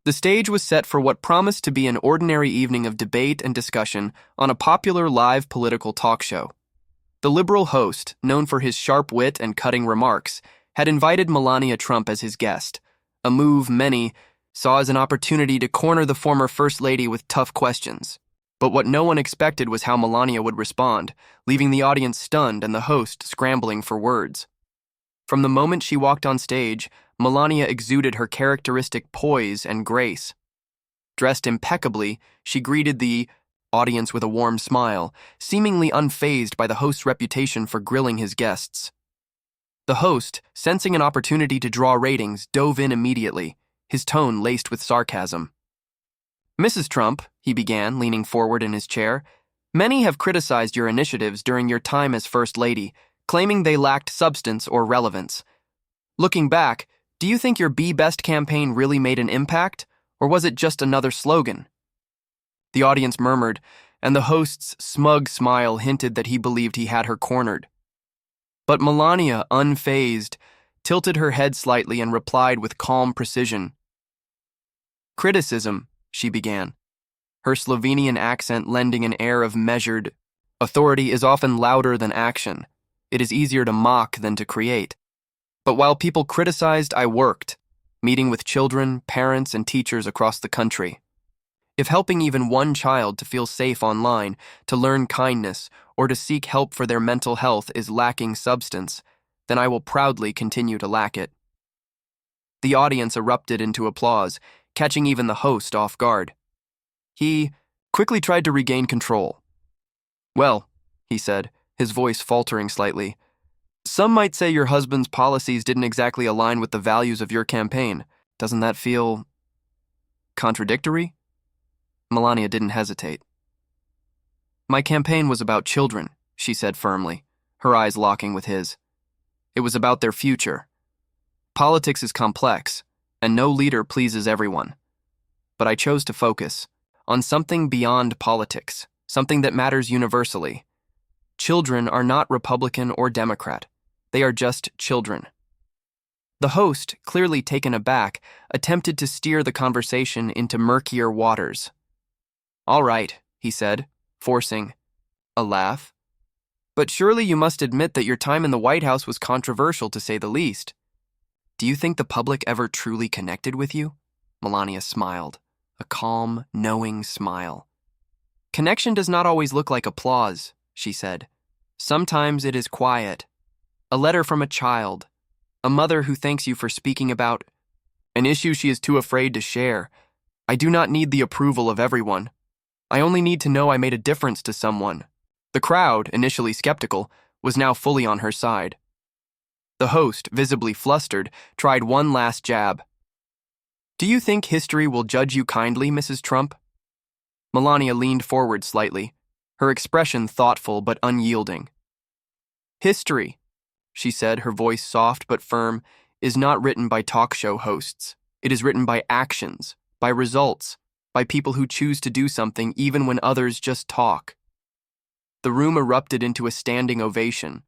The stage was set for what promised to be an ordinary evening of debate and discussion on a popular live political talk show. The liberal host, known for his sharp wit and cutting remarks, had invited Melania Trump as his guest, a move many saw as an opportunity to corner the former First Lady with tough questions. But what no one expected was how Melania would respond, leaving the audience stunned and the host scrambling for words. From the moment she walked on stage, Melania exuded her characteristic poise and grace. Dressed impeccably, she greeted the audience with a warm smile, seemingly unfazed by the host's reputation for grilling his guests. The host, sensing an opportunity to draw ratings, dove in immediately, his tone laced with sarcasm. "Mrs. Trump," he began, leaning forward in his chair, "many have criticized your initiatives during your time as First Lady, claiming they lacked substance or relevance. Looking back, do you think your Be Best campaign really made an impact, or was it just another slogan?" The audience murmured, and the host's smug smile hinted that he believed he had her cornered. But Melania, unfazed, tilted her head slightly and replied with calm precision. "Criticism," she began, her Slovenian accent lending an air of measured authority, "is often louder than action. It is easier to mock than to create. But while people criticized, I worked, meeting with children, parents, and teachers across the country. If helping even one child to feel safe online, to learn kindness, or to seek help for their mental health is lacking substance, then I will proudly continue to lack it." The audience erupted into applause, catching even the host off guard. He quickly tried to regain control. "Well," he said, his voice faltering slightly, "some might say your husband's policies didn't exactly align with the values of your campaign. Doesn't that feel contradictory?" Melania didn't hesitate. "My campaign was about children," she said firmly, her eyes locking with his. "It was about their future. Politics is complex, and no leader pleases everyone. But I chose to focus on something beyond politics, something that matters universally. Children are not Republican or Democrat. They are just children." The host, clearly taken aback, attempted to steer the conversation into murkier waters. "All right," he said, forcing a laugh. "But surely you must admit that your time in the White House was controversial, to say the least. Do you think the public ever truly connected with you?" Melania smiled, a calm, knowing smile. "Connection does not always look like applause," she said. "Sometimes it is quiet. A letter from a child, a mother who thanks you for speaking about an issue she is too afraid to share. I do not need the approval of everyone. I only need to know I made a difference to someone." The crowd, initially skeptical, was now fully on her side. The host, visibly flustered, tried one last jab. "Do you think history will judge you kindly, Mrs. Trump?" Melania leaned forward slightly, her expression thoughtful but unyielding. "History," she said, her voice soft but firm, "is not written by talk show hosts. It is written by actions, by results, by people who choose to do something even when others just talk." The room erupted into a standing ovation.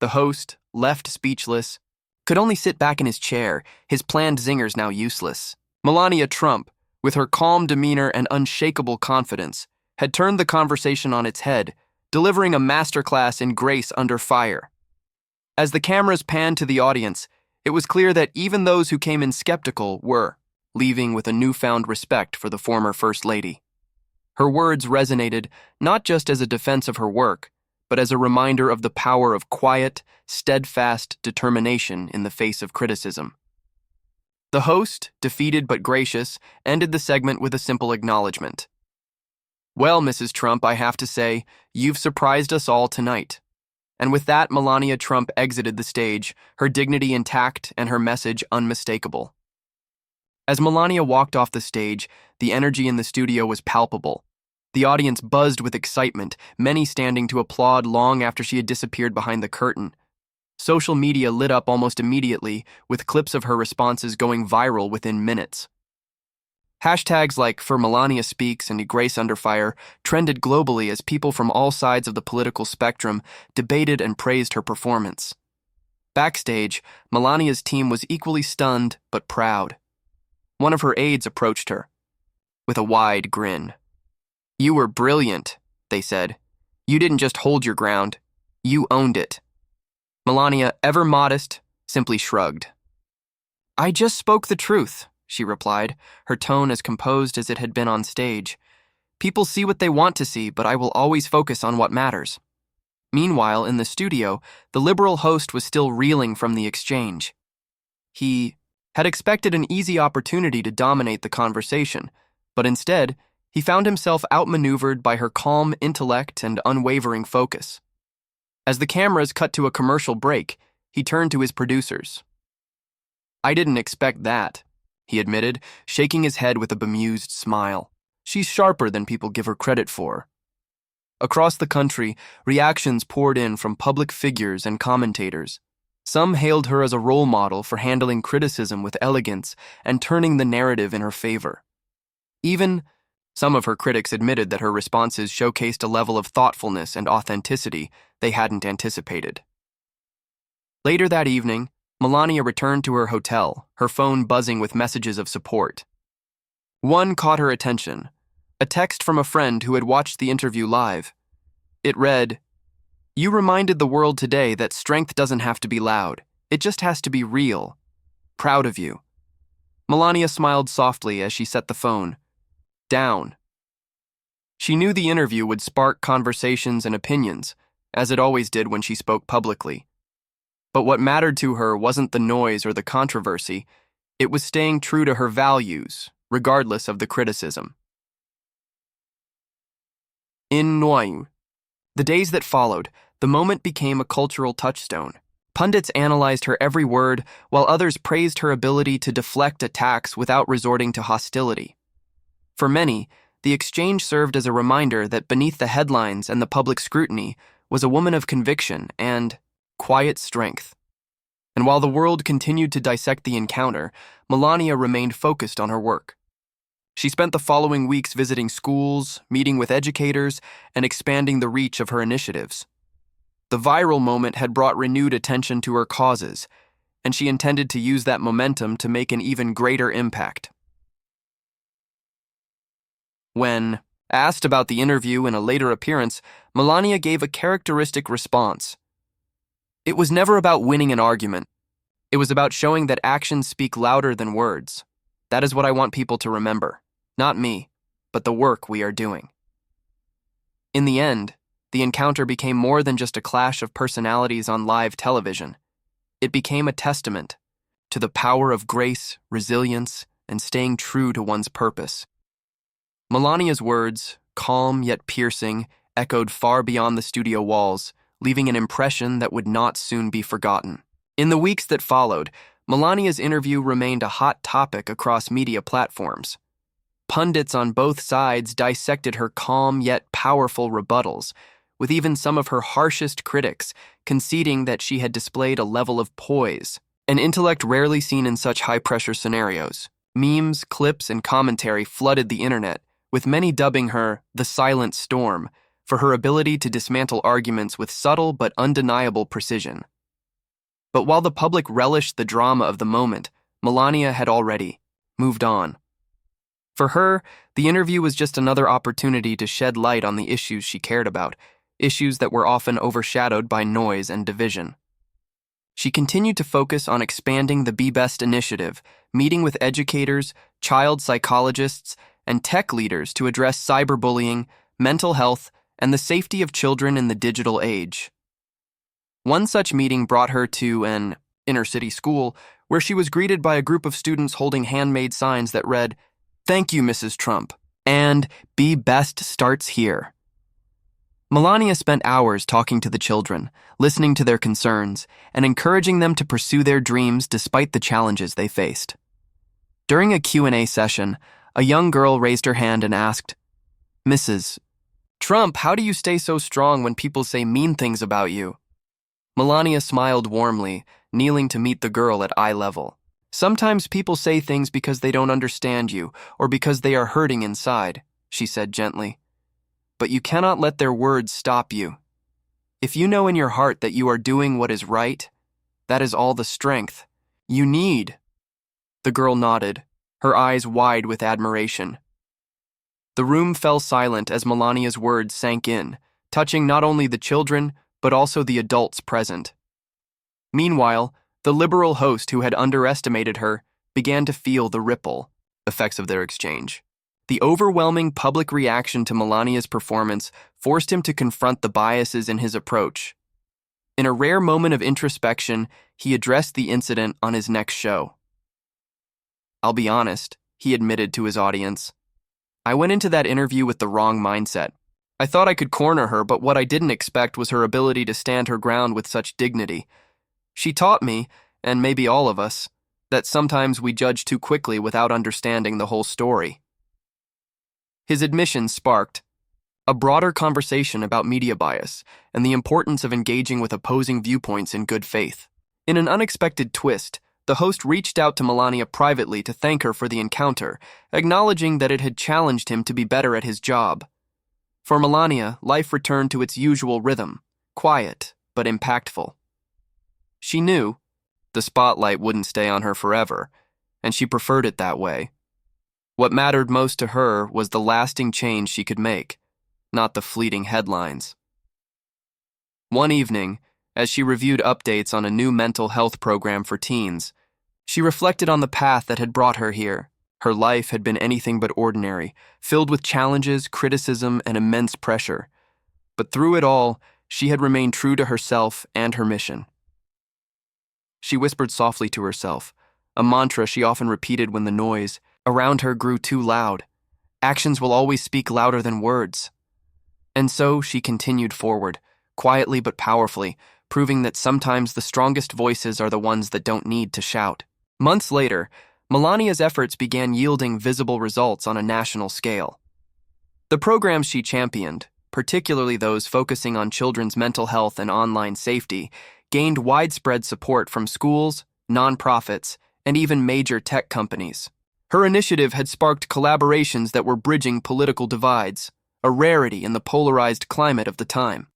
The host, left speechless, could only sit back in his chair, his planned zingers now useless. Melania Trump, with her calm demeanor and unshakable confidence, had turned the conversation on its head, delivering a masterclass in grace under fire. As the cameras panned to the audience, it was clear that even those who came in skeptical were leaving with a newfound respect for the former First Lady. Her words resonated not just as a defense of her work, but as a reminder of the power of quiet, steadfast determination in the face of criticism. The host, defeated but gracious, ended the segment with a simple acknowledgement. "Well, Mrs. Trump, I have to say, you've surprised us all tonight." And with that, Melania Trump exited the stage, her dignity intact and her message unmistakable. As Melania walked off the stage, the energy in the studio was palpable. The audience buzzed with excitement, many standing to applaud long after she had disappeared behind the curtain. Social media lit up almost immediately, with clips of her responses going viral within minutes. Hashtags like "For Melania Speaks" and "Grace Under Fire" trended globally as people from all sides of the political spectrum debated and praised her performance. Backstage, Melania's team was equally stunned but proud. One of her aides approached her with a wide grin. "You were brilliant," they said. "You didn't just hold your ground, you owned it." Melania, ever modest, simply shrugged. "I just spoke the truth," she replied, her tone as composed as it had been on stage. "People see what they want to see, but I will always focus on what matters." Meanwhile, in the studio, the liberal host was still reeling from the exchange. He had expected an easy opportunity to dominate the conversation, but instead, he found himself outmaneuvered by her calm intellect and unwavering focus. As the cameras cut to a commercial break, he turned to his producers. "I didn't expect that," he admitted, shaking his head with a bemused smile. "She's sharper than people give her credit for." Across the country, reactions poured in from public figures and commentators. Some hailed her as a role model for handling criticism with elegance and turning the narrative in her favor. Even some of her critics admitted that her responses showcased a level of thoughtfulness and authenticity they hadn't anticipated. Later that evening, Melania returned to her hotel, her phone buzzing with messages of support. One caught her attention, a text from a friend who had watched the interview live. It read, "You reminded the world today that strength doesn't have to be loud. It just has to be real. Proud of you." Melania smiled softly as she set the phone down. She knew the interview would spark conversations and opinions, as it always did when she spoke publicly. But what mattered to her wasn't the noise or the controversy. It was staying true to her values, regardless of the criticism. In Noyau, the days that followed, the moment became a cultural touchstone. Pundits analyzed her every word, while others praised her ability to deflect attacks without resorting to hostility. For many, the exchange served as a reminder that beneath the headlines and the public scrutiny was a woman of conviction and quiet strength. And while the world continued to dissect the encounter, Melania remained focused on her work. She spent the following weeks visiting schools, meeting with educators, and expanding the reach of her initiatives. The viral moment had brought renewed attention to her causes, and she intended to use that momentum to make an even greater impact. When asked about the interview in a later appearance, Melania gave a characteristic response. "It was never about winning an argument. It was about showing that actions speak louder than words. That is what I want people to remember. Not me, but the work we are doing." In the end, the encounter became more than just a clash of personalities on live television. It became a testament to the power of grace, resilience, and staying true to one's purpose. Melania's words, calm yet piercing, echoed far beyond the studio walls, leaving an impression that would not soon be forgotten. In the weeks that followed, Melania's interview remained a hot topic across media platforms. Pundits on both sides dissected her calm yet powerful rebuttals, with even some of her harshest critics conceding that she had displayed a level of poise, an intellect rarely seen in such high-pressure scenarios. Memes, clips, and commentary flooded the internet, with many dubbing her the Silent Storm for her ability to dismantle arguments with subtle but undeniable precision. But while the public relished the drama of the moment, Melania had already moved on. For her, the interview was just another opportunity to shed light on the issues she cared about, issues that were often overshadowed by noise and division. She continued to focus on expanding the Be Best initiative, meeting with educators, child psychologists, and tech leaders to address cyberbullying, mental health, and the safety of children in the digital age. One such meeting brought her to an inner-city school where she was greeted by a group of students holding handmade signs that read, "Thank you, Mrs. Trump," and "Be Best starts here." Melania spent hours talking to the children, listening to their concerns, and encouraging them to pursue their dreams despite the challenges they faced. During a Q&A session, a young girl raised her hand and asked, "Mrs. Trump, how do you stay so strong when people say mean things about you?" Melania smiled warmly, kneeling to meet the girl at eye level. "Sometimes people say things because they don't understand you or because they are hurting inside," she said gently. "But you cannot let their words stop you. If you know in your heart that you are doing what is right, that is all the strength you need." The girl nodded, her eyes wide with admiration. The room fell silent as Melania's words sank in, touching not only the children, but also the adults present. Meanwhile, the liberal host who had underestimated her began to feel the ripple effects of their exchange. The overwhelming public reaction to Melania's performance forced him to confront the biases in his approach. In a rare moment of introspection, he addressed the incident on his next show. "I'll be honest," he admitted to his audience. "I went into that interview with the wrong mindset. I thought I could corner her, but what I didn't expect was her ability to stand her ground with such dignity. She taught me, and maybe all of us, that sometimes we judge too quickly without understanding the whole story." His admission sparked a broader conversation about media bias and the importance of engaging with opposing viewpoints in good faith. In an unexpected twist, the host reached out to Melania privately to thank her for the encounter, acknowledging that it had challenged him to be better at his job. For Melania, life returned to its usual rhythm, quiet but impactful. She knew the spotlight wouldn't stay on her forever, and she preferred it that way. What mattered most to her was the lasting change she could make, not the fleeting headlines. One evening, as she reviewed updates on a new mental health program for teens, she reflected on the path that had brought her here. Her life had been anything but ordinary, filled with challenges, criticism, and immense pressure. But through it all, she had remained true to herself and her mission. She whispered softly to herself, a mantra she often repeated when the noise around her grew too loud. Actions will always speak louder than words. And so she continued forward, quietly but powerfully, proving that sometimes the strongest voices are the ones that don't need to shout. Months later, Melania's efforts began yielding visible results on a national scale. The programs she championed, particularly those focusing on children's mental health and online safety, gained widespread support from schools, nonprofits, and even major tech companies. Her initiative had sparked collaborations that were bridging political divides, a rarity in the polarized climate of the time.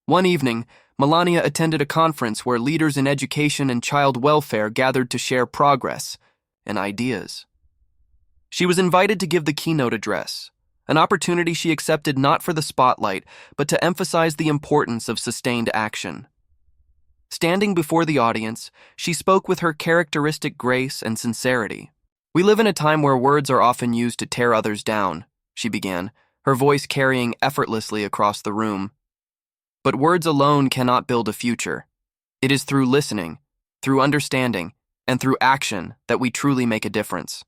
One evening, Melania attended a conference where leaders in education and child welfare gathered to share progress and ideas. She was invited to give the keynote address, an opportunity she accepted not for the spotlight, but to emphasize the importance of sustained action. Standing before the audience, she spoke with her characteristic grace and sincerity. "We live in a time where words are often used to tear others down," she began, her voice carrying effortlessly across the room. "But words alone cannot build a future. It is through listening, through understanding, and through action that we truly make a difference."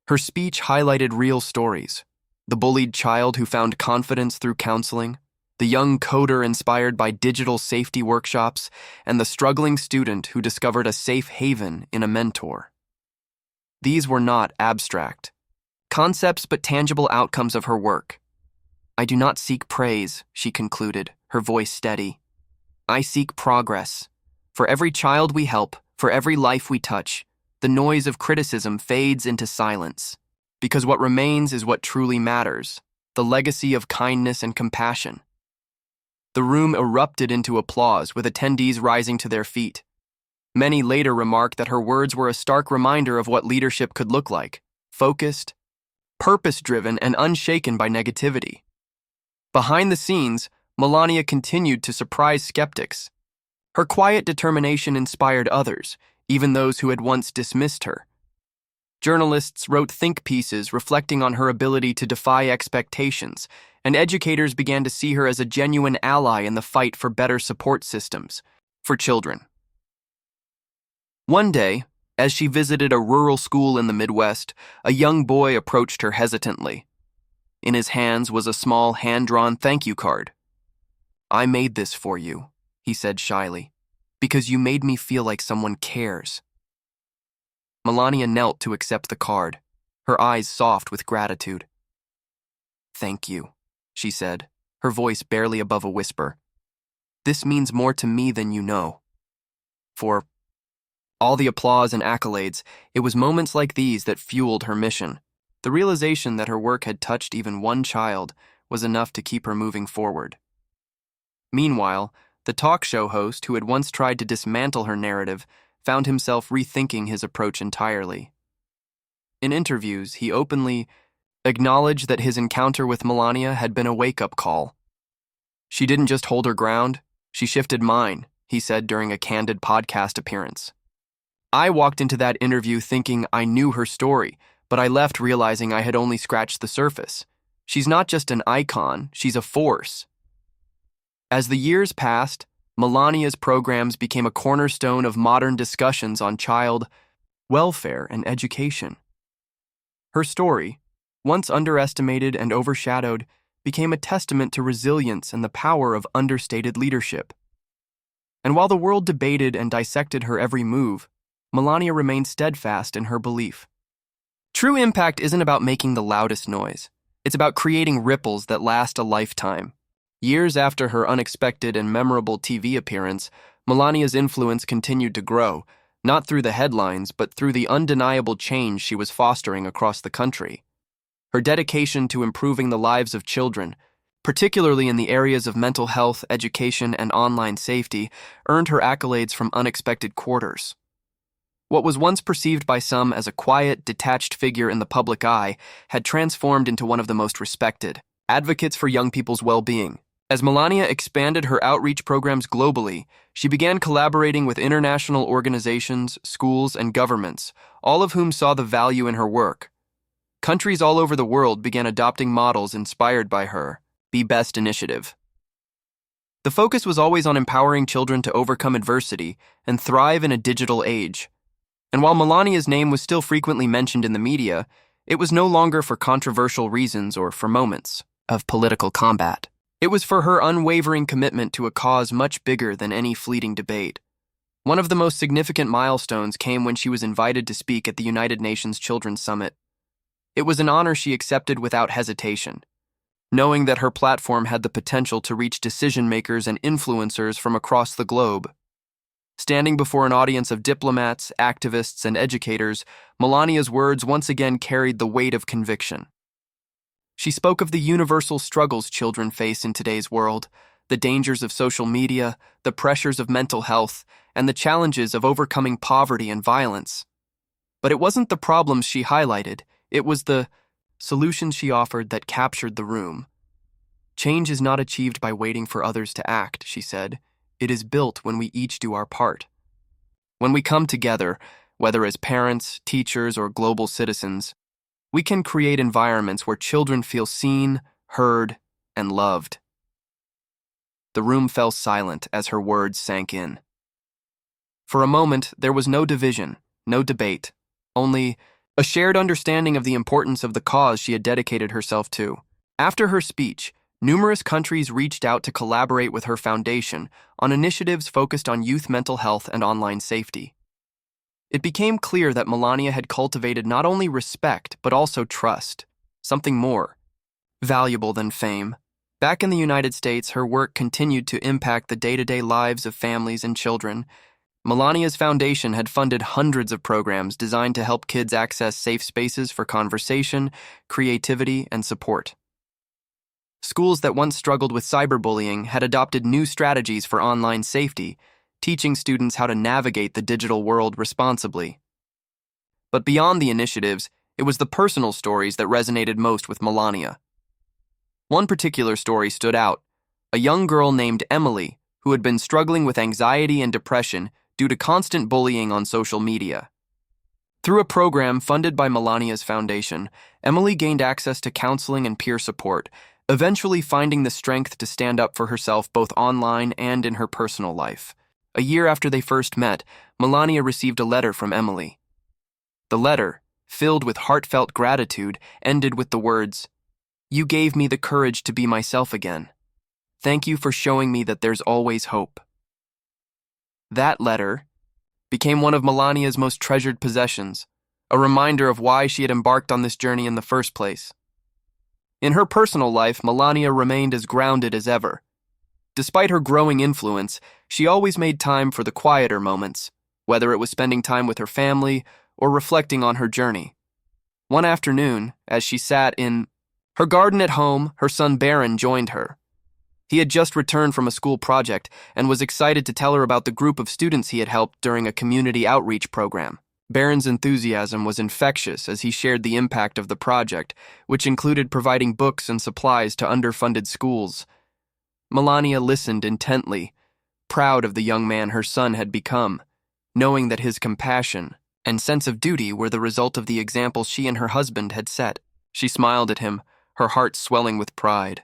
Her speech highlighted real stories: the bullied child who found confidence through counseling, the young coder inspired by digital safety workshops, and the struggling student who discovered a safe haven in a mentor. These were not abstract concepts, but tangible outcomes of her work. "I do not seek praise," she concluded, her voice steady. "I seek progress. For every child we help, for every life we touch, the noise of criticism fades into silence, because what remains is what truly matters, the legacy of kindness and compassion." The room erupted into applause, with attendees rising to their feet. Many later remarked that her words were a stark reminder of what leadership could look like: focused, purpose-driven, and unshaken by negativity. Behind the scenes, Melania continued to surprise skeptics. Her quiet determination inspired others, even those who had once dismissed her. Journalists wrote think pieces reflecting on her ability to defy expectations, and educators began to see her as a genuine ally in the fight for better support systems for children. One day, as she visited a rural school in the Midwest, a young boy approached her hesitantly. In his hands was a small hand-drawn thank you card. "I made this for you," he said shyly, "because you made me feel like someone cares." Melania knelt to accept the card, her eyes soft with gratitude. "Thank you," she said, her voice barely above a whisper. "This means more to me than you know." For all the applause and accolades, it was moments like these that fueled her mission. The realization that her work had touched even one child was enough to keep her moving forward. Meanwhile, the talk show host who had once tried to dismantle her narrative found himself rethinking his approach entirely. In interviews, he openly acknowledged that his encounter with Melania had been a wake-up call. "She didn't just hold her ground, she shifted mine," he said during a candid podcast appearance. "I walked into that interview thinking I knew her story, but I left realizing I had only scratched the surface. She's not just an icon, she's a force." As the years passed, Melania's programs became a cornerstone of modern discussions on child welfare and education. Her story, once underestimated and overshadowed, became a testament to resilience and the power of understated leadership. And while the world debated and dissected her every move, Melania remained steadfast in her belief. True impact isn't about making the loudest noise. It's about creating ripples that last a lifetime. Years after her unexpected and memorable TV appearance, Melania's influence continued to grow, not through the headlines, but through the undeniable change she was fostering across the country. Her dedication to improving the lives of children, particularly in the areas of mental health, education, and online safety, earned her accolades from unexpected quarters. What was once perceived by some as a quiet, detached figure in the public eye had transformed into one of the most respected advocates for young people's well-being. As Melania expanded her outreach programs globally, she began collaborating with international organizations, schools, and governments, all of whom saw the value in her work. Countries all over the world began adopting models inspired by her Be Best initiative. The focus was always on empowering children to overcome adversity and thrive in a digital age. And while Melania's name was still frequently mentioned in the media, it was no longer for controversial reasons or for moments of political combat. It was for her unwavering commitment to a cause much bigger than any fleeting debate. One of the most significant milestones came when she was invited to speak at the United Nations Children's Summit. It was an honor she accepted without hesitation, knowing that her platform had the potential to reach decision-makers and influencers from across the globe. Standing before an audience of diplomats, activists, and educators, Melania's words once again carried the weight of conviction. She spoke of the universal struggles children face in today's world, the dangers of social media, the pressures of mental health, and the challenges of overcoming poverty and violence. But it wasn't the problems she highlighted, it was the solutions she offered that captured the room. "Change is not achieved by waiting for others to act," she said. "It is built when we each do our part. When we come together, whether as parents, teachers, or global citizens, we can create environments where children feel seen, heard, and loved." The room fell silent as her words sank in. For a moment, there was no division, no debate, only a shared understanding of the importance of the cause she had dedicated herself to. After her speech, numerous countries reached out to collaborate with her foundation on initiatives focused on youth mental health and online safety. It became clear that Melania had cultivated not only respect, but also trust, something more valuable than fame. Back in the United States, her work continued to impact the day-to-day lives of families and children. Melania's foundation had funded hundreds of programs designed to help kids access safe spaces for conversation, creativity, and support. Schools that once struggled with cyberbullying had adopted new strategies for online safety, teaching students how to navigate the digital world responsibly. But beyond the initiatives, it was the personal stories that resonated most with Melania. One particular story stood out: a young girl named Emily, who had been struggling with anxiety and depression due to constant bullying on social media. Through a program funded by Melania's foundation, Emily gained access to counseling and peer support, eventually finding the strength to stand up for herself both online and in her personal life. A year after they first met, Melania received a letter from Emily. The letter, filled with heartfelt gratitude, ended with the words, "You gave me the courage to be myself again. Thank you for showing me that there's always hope." That letter became one of Melania's most treasured possessions, a reminder of why she had embarked on this journey in the first place. In her personal life, Melania remained as grounded as ever. Despite her growing influence, she always made time for the quieter moments, whether it was spending time with her family or reflecting on her journey. One afternoon, as she sat in her garden at home, her son Baron joined her. He had just returned from a school project and was excited to tell her about the group of students he had helped during a community outreach program. Barron's enthusiasm was infectious as he shared the impact of the project, which included providing books and supplies to underfunded schools. Melania listened intently, proud of the young man her son had become, knowing that his compassion and sense of duty were the result of the example she and her husband had set. She smiled at him, her heart swelling with pride.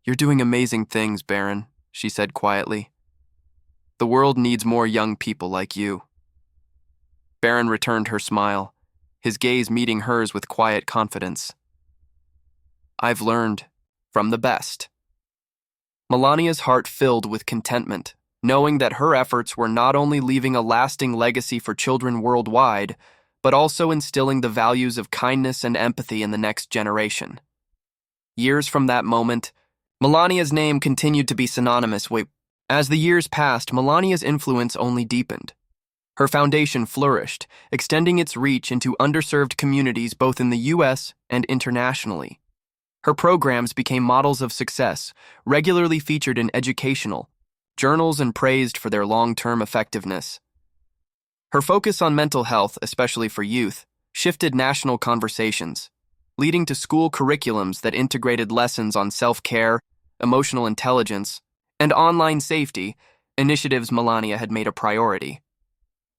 "You're doing amazing things, Barron," she said quietly. "The world needs more young people like you." Barron returned her smile, his gaze meeting hers with quiet confidence. "I've learned from the best." Melania's heart filled with contentment, knowing that her efforts were not only leaving a lasting legacy for children worldwide, but also instilling the values of kindness and empathy in the next generation. Years from that moment, Melania's name continued to be synonymous with. As the years passed, Melania's influence only deepened. Her foundation flourished, extending its reach into underserved communities both in the U.S. and internationally. Her programs became models of success, regularly featured in educational journals and praised for their long-term effectiveness. Her focus on mental health, especially for youth, shifted national conversations, leading to school curriculums that integrated lessons on self-care, emotional intelligence, and online safety, initiatives Melania had made a priority.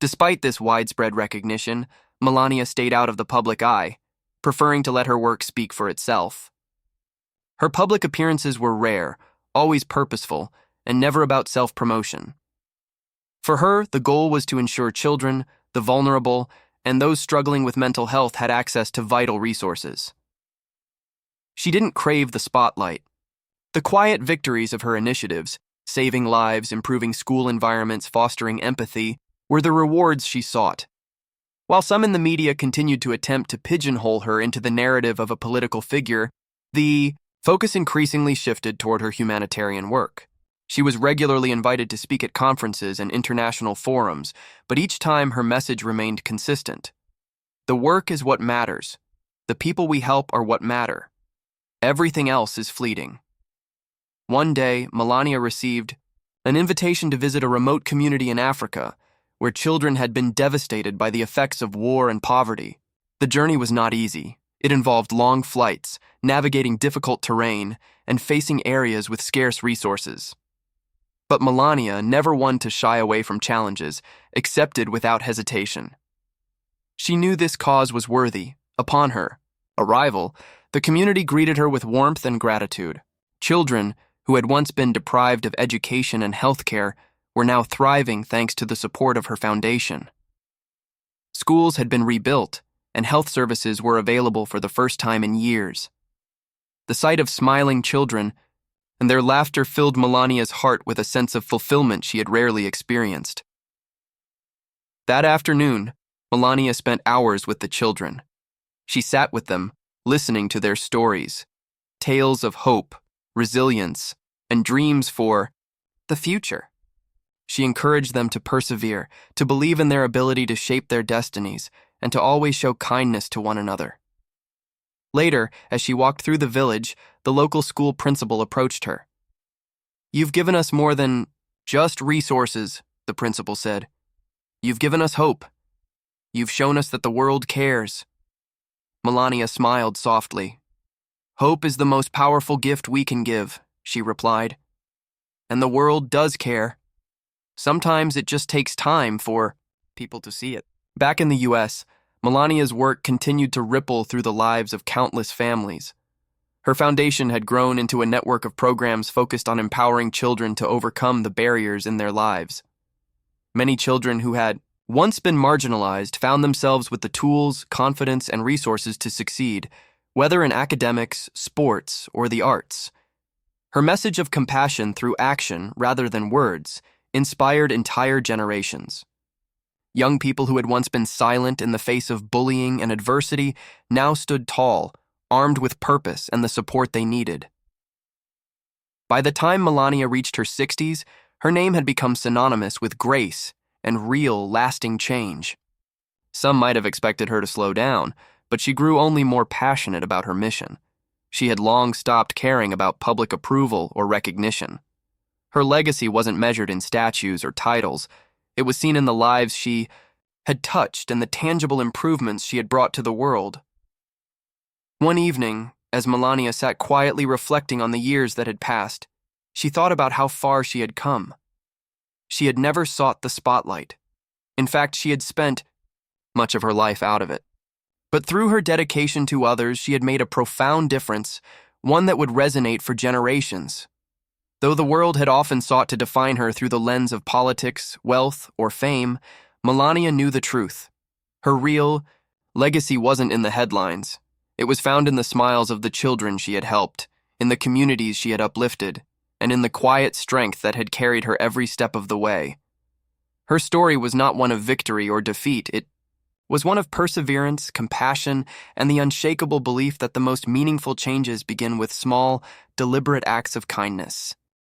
Despite this widespread recognition, Melania stayed out of the public eye, preferring to let her work speak for itself. Her public appearances were rare, always purposeful, and never about self-promotion. For her, the goal was to ensure children, the vulnerable, and those struggling with mental health had access to vital resources. She didn't crave the spotlight. The quiet victories of her initiatives, saving lives, improving school environments, fostering empathy, were the rewards she sought. While some in the media continued to attempt to pigeonhole her into the narrative of a political figure, the focus increasingly shifted toward her humanitarian work. She was regularly invited to speak at conferences and international forums, but each time her message remained consistent. The work is what matters. The people we help are what matter. Everything else is fleeting. One day, Melania received an invitation to visit a remote community in Africa, where children had been devastated by the effects of war and poverty. The journey was not easy. It involved long flights, navigating difficult terrain, and facing areas with scarce resources. But Melania, never one to shy away from challenges, accepted without hesitation. She knew this cause was worthy. Upon her arrival, the community greeted her with warmth and gratitude. Children, who had once been deprived of education and health care, were now thriving thanks to the support of her foundation. Schools had been rebuilt, and health services were available for the first time in years. The sight of smiling children and their laughter filled Melania's heart with a sense of fulfillment she had rarely experienced. That afternoon, Melania spent hours with the children. She sat with them, listening to their stories, tales of hope, resilience, and dreams for the future. She encouraged them to persevere, to believe in their ability to shape their destinies, and to always show kindness to one another. Later, as she walked through the village, the local school principal approached her. "You've given us more than just resources," the principal said. "You've given us hope. You've shown us that the world cares." Melania smiled softly. "Hope is the most powerful gift we can give," she replied. "And the world does care. Sometimes it just takes time for people to see it." Back in the U.S., Melania's work continued to ripple through the lives of countless families. Her foundation had grown into a network of programs focused on empowering children to overcome the barriers in their lives. Many children who had once been marginalized found themselves with the tools, confidence, and resources to succeed, whether in academics, sports, or the arts. Her message of compassion through action rather than words inspired entire generations. Young people who had once been silent in the face of bullying and adversity now stood tall, armed with purpose and the support they needed. By the time Melania reached her 60s, her name had become synonymous with grace and real, lasting change. Some might have expected her to slow down, but she grew only more passionate about her mission. She had long stopped caring about public approval or recognition. Her legacy wasn't measured in statues or titles. It was seen in the lives she had touched and the tangible improvements she had brought to the world. One evening, as Melania sat quietly reflecting on the years that had passed, she thought about how far she had come. She had never sought the spotlight. In fact, she had spent much of her life out of it. But through her dedication to others, she had made a profound difference, one that would resonate for generations. Though the world had often sought to define her through the lens of politics, wealth, or fame, Melania knew the truth. Her real legacy wasn't in the headlines. It was found in the smiles of the children she had helped, in the communities she had uplifted, and in the quiet strength that had carried her every step of the way. Her story was not one of victory or defeat. It was one of perseverance, compassion, and the unshakable belief that the most meaningful changes begin with small, deliberate acts of kindness.